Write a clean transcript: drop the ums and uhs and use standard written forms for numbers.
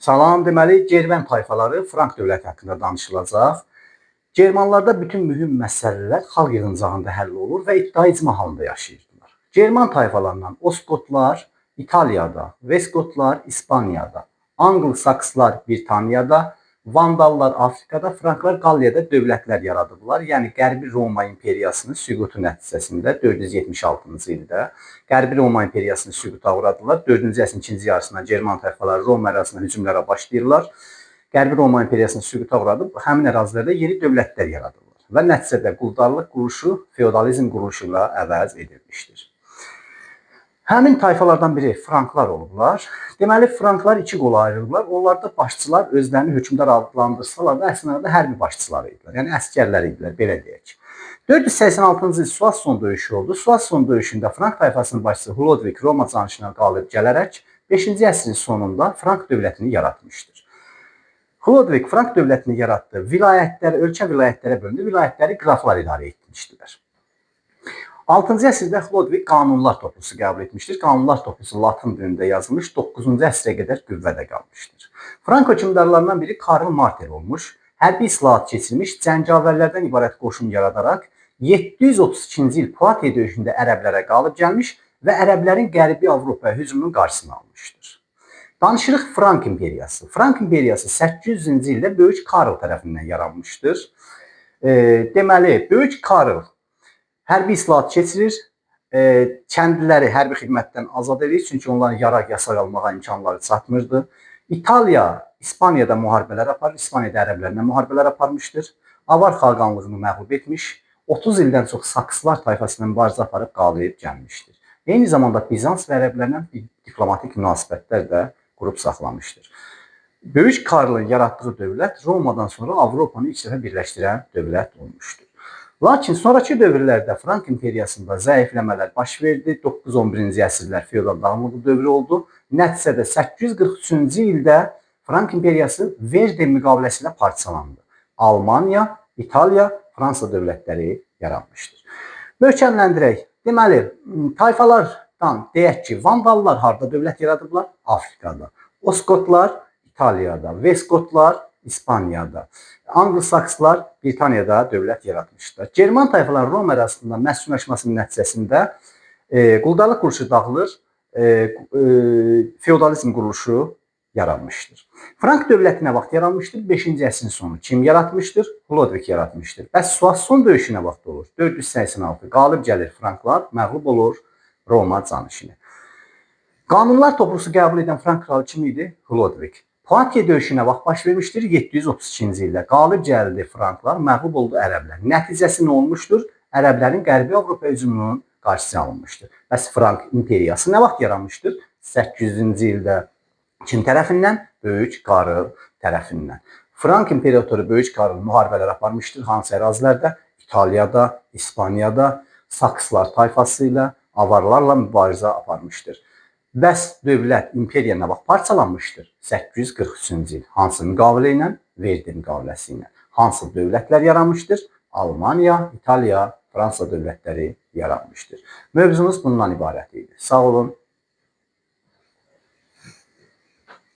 Salam, deməli, Germen tayfaları Frank dövləti haqqında danışılacaq. Germanlarda bütün mühüm məsələlər xalq yığıncağında həll olur və iddia icma halında yaşayırdılar. German tayfalarından Oskotlar İtaliyada, Veskotlar İspaniyada, Anglo-Sakslar Britaniyada, Vandallar Afrikada, Franklar Qalliyada dövlətlər yaradıblar. Yəni Qərbi Roma imperiyasının süqutu nəticəsində 476-cı ildə Qərbi Roma imperiyasını süquta uğradılar. 4-cü əsrin ikinci yarısında German tayfaları Roma ərazisinə hücumlara başlayırlar. Qərbi Roma imperiyasını süquta uğradıb həmin ərazilərdə yeni dövlətlər yaradırlar və nəticədə quldarlıq quruluşu feodalizm quruluşu ilə əvəz edilmişdir. Həmin tayfalardan biri Franklar olublar. Deməli, Franklar iki qola ayrılırlar. Onlarda başçılar özlərini hökmdar adlandırsalar da əslində hərbi başçılar idilər. Yəni əsgərlər idilər, belə deyək. 486-cı il Soissons döyüşü oldu. Soissons döyüşündə Frank tayfasının başçısı Hlodvig Roma canişinə qalib gələrək 5-ci əsrin sonunda Frank dövlətini yaratmışdır. Hlodvig Frank dövlətini yaratdı. Vilayətlər, ölkə vilayətlərə bölündü. Vilayətləri qraflar idarə etmişdilər. 6-cı əsrdə Hlodvig qanunlar toplusu qəbul etmişdir. Qanunlar toplusu Latın dilində yazılmış, 9-cu əsrə qədər qüvvədə qalmışdır. Frank hökmdarlarından biri Karl Martel olmuş, hərbi islahat keçirmiş, cəngavərlərdən ibarət qoşun yaradaraq 732-ci il Poitiers döyüşündə ərəblərə qalib gəlmiş və ərəblərin Qərbi Avropaya hücumunun qarşısını almışdır. Danışırıq Frank imperiyası. Frank imperiyası 800-cü ildə Böyük Karl tərəfindən yaranmışdır. Deməli, Böyük Karl hərbi islahat keçirir, kəndliləri hərbi xidmətdən azad edir, çünki onların yaraq yasaq almağa imkanları çatmırdı. İtaliya, İspaniyada müharibələr aparır, İspaniyada ərəblərlə müharibələr aparmışdır. Avar xaqanlığını məğlub etmiş, 30 ildən çox Sakslar tayfasına mübarizə aparıb qalib gəlmişdir. Eyni zamanda Bizans və ərəblərlə diplomatik münasibətlər də qurub saxlamışdır. Böyük Karlın yaratdığı dövlət Romadan sonra Avropanı ilk dəfə birləşdirən dövlət olmuşdur. Lakin sonraki dövrlərdə Frank imperiyasında zəifləmələr baş verdi. 9-11-ci əsrlər feodal dağınıqlı dövrü oldu. Nəticədə 843-cü ildə Frank imperiyası Verden müqaviləsi ilə parçalandı. Almaniya, İtaliya, Fransa dövlətləri yaranmışdır. Möhkəmləndirək. Deməli, tayfalardan deyək ki, Vandallar harda dövlət yaradıblar? Afrikada. Oskotlar İtaliyada, Veskotlar İspaniyada, Anglo-Sakslar Britaniyada dövlət yaratmışlar. German tayfaları Roma arasında məskunlaşmasının nəticəsində quldarlıq quruluşu dağılır, feodalizm quruluşu yaranmışdır. Frank dövləti nə vaxt yaranmışdır? 5-ci əsrin sonu. Kim yaratmışdır? Hlodvig yaratmışdır. Bəs Soissons döyüşü nə vaxt olur? 486. Qalib gəlir Franklar, məğlub olur Roma canişini. Qanunlar toplusu qəbul edən Frank kralı kim idi? Hlodvig. Poitiers döyüşünə vaxt baş vermişdir 732-ci ildə. Qalib gəldi Franklar, məğlub oldu ərəblər. Nəticəsi nə olmuşdur? Ərəblərin Qərbi Avropa hücumunun qarşısı alınmışdır. Bəs Frank imperiyası nə vaxt yaranmışdır? 800-cü ildə kim tərəfindən? Böyük Karl tərəfindən. Frank imperatoru Böyük Karl müharibələr aparmışdır. Hansı ərazilərdə? İtaliyada, İspaniyada, Sakslar tayfası ilə, avarlarla mübarizə aparmışdır. Bəs dövlət, imperiya nə vaxt parçalanmışdır? 843-cü il. Hansı müqavilə ilə? Verden müqaviləsi ilə. Hansı dövlətlər yaranmışdır? Almaniya, İtaliya, Fransa dövlətləri yaranmışdır. Mövzumuz bundan ibarət idi. Sağ olun.